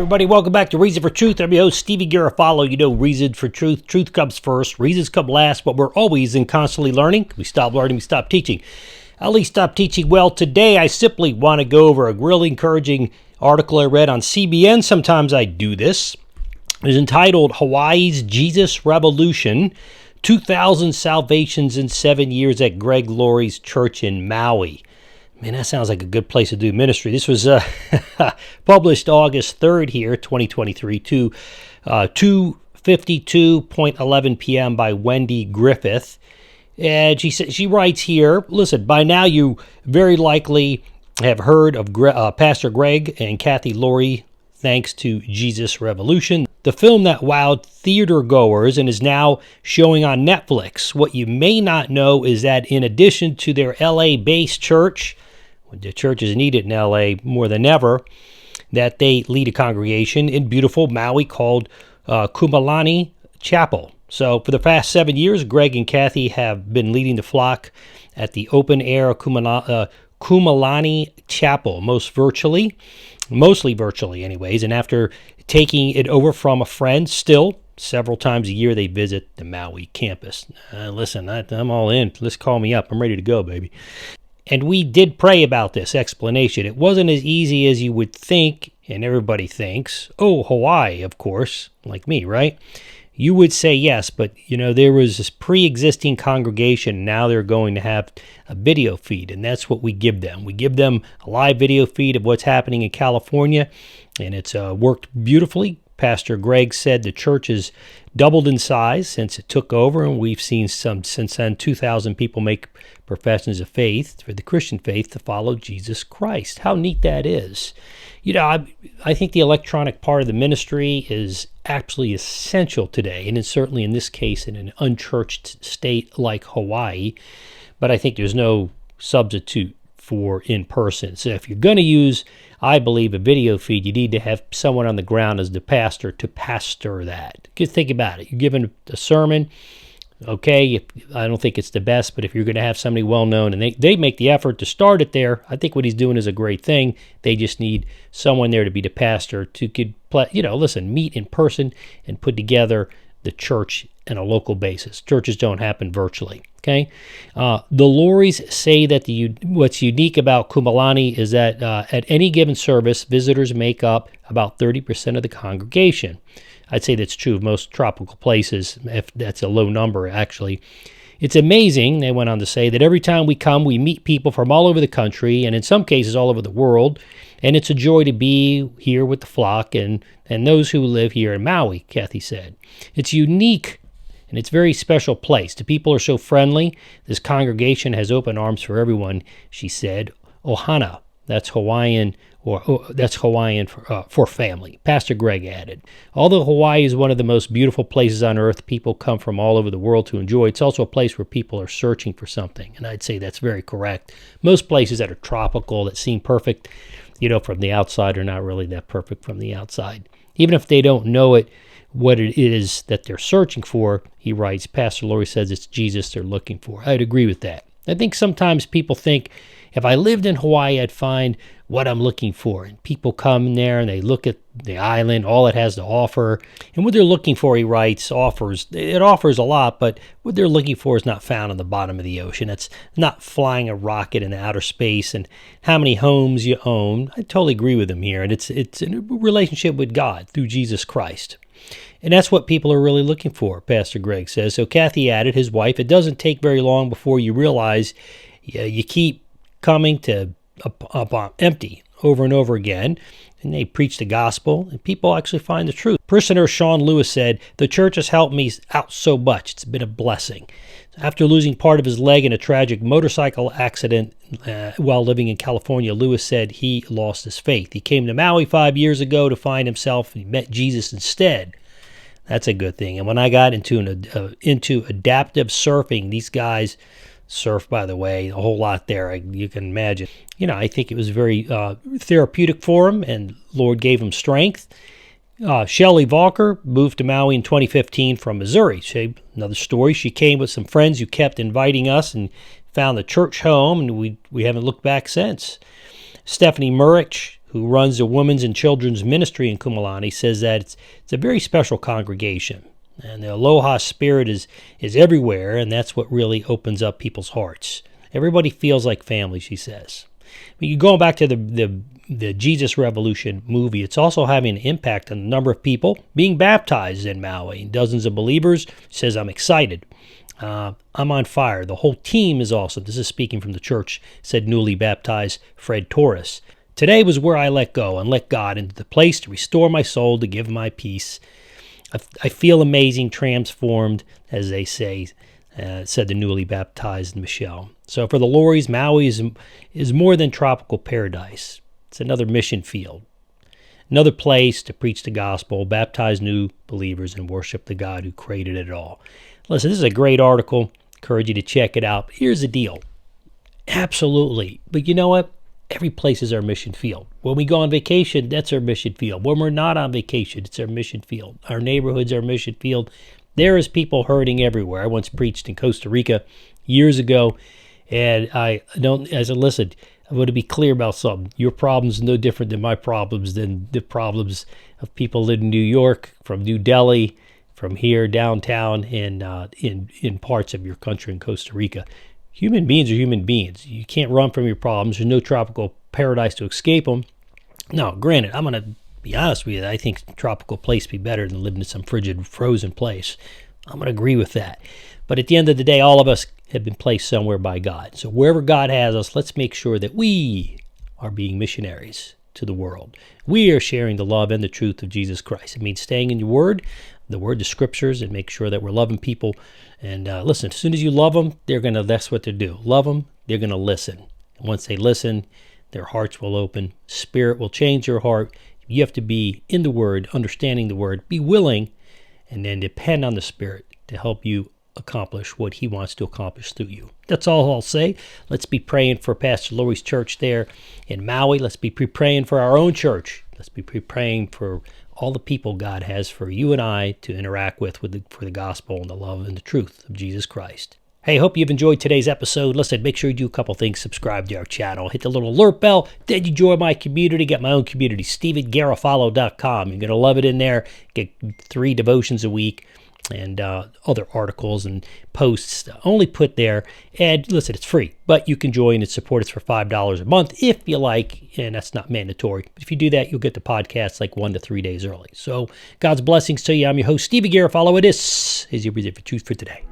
Everybody, welcome back to Reason for Truth. I'm your host, Stevie Garofalo. You know, reason for truth. Truth comes first. Reasons come last, but we're always and constantly learning. We stop learning, we stop teaching. At least stop teaching. Well, today I simply want to go over a really encouraging article I read on CBN. Sometimes I do this. It's entitled Hawaii's Jesus Revolution, 2,000 Salvations in 7 Years at Greg Laurie's Church in Maui. Man, that sounds like a good place to do ministry. This was published August 3rd here, 2023, to 2:52:11 p.m. by Wendy Griffith. And she writes here, listen, by now you very likely have heard of Pastor Greg and Kathy Laurie, thanks to Jesus Revolution, the film that wowed theater goers and is now showing on Netflix. What you may not know is that in addition to their LA-based church, the church is needed in LA more than ever, that they lead a congregation in beautiful Maui called Kumalani Chapel. So for the past 7 years, Greg and Kathy have been leading the flock at the open-air Kumalani Chapel, mostly virtually anyways. And after taking it over from a friend, still several times a year they visit the Maui campus. Listen, I'm all in. Let's call me up. I'm ready to go, baby. And we did pray about this explanation. It wasn't as easy as you would think, and everybody thinks, oh, Hawaii, of course, like me, right? You would say yes, but, you know, there was this pre-existing congregation. Now they're going to have a video feed, and that's what we give them. We give them a live video feed of what's happening in California, and it's worked beautifully. Pastor Greg said the church has doubled in size since it took over, and we've seen since then 2,000 people make professions of faith for the Christian faith to follow Jesus Christ. How neat that is. You know, I think the electronic part of the ministry is absolutely essential today, and it's certainly in this case in an unchurched state like Hawaii, but I think there's no substitute for in person. So if you're going to use, I believe, a video feed, you need to have someone on the ground as the pastor to pastor that. Just think about it. You're giving a sermon, okay, I don't think it's the best, but if you're going to have somebody well-known, and they make the effort to start it there, I think what he's doing is a great thing. They just need someone there to be the pastor to, meet in person and put together the church on a local basis. Churches don't happen virtually, okay? The Lauries say that what's unique about Kumalani is that at any given service, visitors make up about 30% of the congregation. I'd say that's true of most tropical places, if that's a low number, actually. It's amazing, they went on to say, that every time we come, we meet people from all over the country, and in some cases all over the world, and it's a joy to be here with the flock and those who live here in Maui, Kathy said. It's unique, and it's a very special place. The people are so friendly. This congregation has open arms for everyone, she said. Ohana, that's Hawaiian for family. Pastor Greg added, although Hawaii is one of the most beautiful places on earth, people come from all over the world to enjoy. It's also a place where people are searching for something, and I'd say that's very correct. Most places that are tropical, that seem perfect, from the outside, are not really that perfect from the outside. Even if they don't know what it is that they're searching for, he writes, Pastor Laurie says it's Jesus they're looking for. I'd agree with that. I think sometimes people think, if I lived in Hawaii, I'd find what I'm looking for. And people come there and they look at the island, all it has to offer. And what they're looking for, he writes, offers a lot, but what they're looking for is not found on the bottom of the ocean. It's not flying a rocket into outer space and how many homes you own. I totally agree with him here. And it's a relationship with God through Jesus Christ. And that's what people are really looking for, Pastor Greg says. So Kathy added, his wife, it doesn't take very long before you realize you keep coming to up empty over and over again, and they preach the gospel, and people actually find the truth. Parishioner Sean Lewis said, the church has helped me out so much. It's been a blessing. After losing part of his leg in a tragic motorcycle accident while living in California, Lewis said he lost his faith. He came to Maui 5 years ago to find himself, and he met Jesus instead. That's a good thing. And when I got into adaptive surfing, these guys surf, by the way, a whole lot there. You can imagine. I think it was very therapeutic for him, and Lord gave him strength. Shelley Valker moved to Maui in 2015 from Missouri. Another story. She came with some friends who kept inviting us and found the church home, and we haven't looked back since. Stephanie Murich, who runs the women's and children's ministry in Kumalani, says that it's a very special congregation. And the aloha spirit is everywhere, and that's what really opens up people's hearts. Everybody feels like family, she says. Going back to the Jesus Revolution movie, it's also having an impact on the number of people being baptized in Maui. Dozens of believers. She says, I'm excited. I'm on fire. The whole team is awesome. This is speaking from the church, said newly baptized Fred Torres. Today was where I let go and let God into the place to restore my soul, to give my peace. I feel amazing, transformed, as they say, said the newly baptized Michelle. So for the Lories, Maui is more than tropical paradise. It's another mission field, another place to preach the gospel, baptize new believers, and worship the God who created it all. Listen, this is a great article. Encourage you to check it out. Here's the deal. Absolutely. But you know what? Every place is our mission field. When we go on vacation, that's our mission field. When we're not on vacation, it's our mission field. Our neighborhood's our mission field. There is people hurting everywhere. I once preached in Costa Rica years ago, and I said, listen, I want to be clear about something. Your problem's no different than my problems, than the problems of people living in New York, from New Delhi, from here downtown, and in parts of your country in Costa Rica. Human beings are human beings. You can't run from your problems. There's no tropical paradise to escape them. Now, granted, I'm going to be honest with you. I think a tropical place would be better than living in some frigid, frozen place. I'm going to agree with that. But at the end of the day, all of us have been placed somewhere by God. So wherever God has us, let's make sure that we are being missionaries to the world. We are sharing the love and the truth of Jesus Christ. It means staying in your word, the scriptures, and make sure that we're loving people. And listen, as soon as you love them, that's what they do. Love them, they're going to listen. And once they listen, their hearts will open. Spirit will change your heart. You have to be in the word, understanding the word, be willing, and then depend on the Spirit to help you accomplish what he wants to accomplish through you. That's all I'll say. Let's be praying for Pastor Lori's church there in Maui. Let's be praying for our own church. Let's be praying for all the people God has for you and I to interact with for the gospel and the love and the truth of Jesus Christ. Hey, hope you've enjoyed today's episode. Listen, make sure you do a couple things. Subscribe to our channel. Hit the little alert bell. Then you join my community. Get my own community, StephenGarofalo.com. You're going to love it in there. Get 3 devotions a week and other articles and posts only put there. And listen, it's free, but you can join and support us for $5 a month if you like, and that's not mandatory. But if you do that, you'll get the podcast like 1 to 3 days early. So God's blessings to you. I'm your host, Stephen Garofalo. This is your Reason for Truth for today.